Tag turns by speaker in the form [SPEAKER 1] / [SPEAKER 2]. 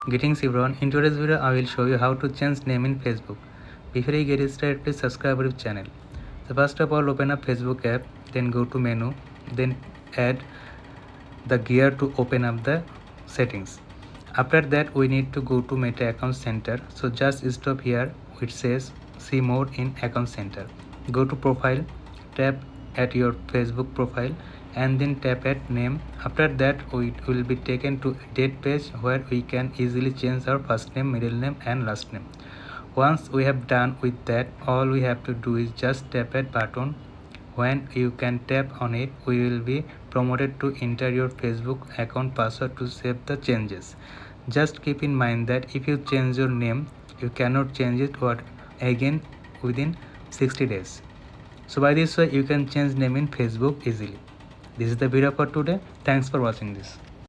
[SPEAKER 1] Greetings everyone, in today's video I will show you how to change name in Facebook. Before you get started, please subscribe our channel. So first of all, open up Facebook app, then go to menu, then add the gear to open up the settings. After that we need to go to Meta Account Center. So just stop here, it says see more in Account Center. Go to profile, tap at your Facebook profile and then tap at name. After that we will be taken to date page where we can easily change our first name, middle name and last name. Once we have done with that, all we have to do is just tap at button. When you can tap on it, we will be promoted to enter your Facebook account password to save the changes. Just keep in mind that if you change your name, you cannot change it again within 60 days. So by this way you can change name in Facebook easily. This is the video for today. Thanks for watching this.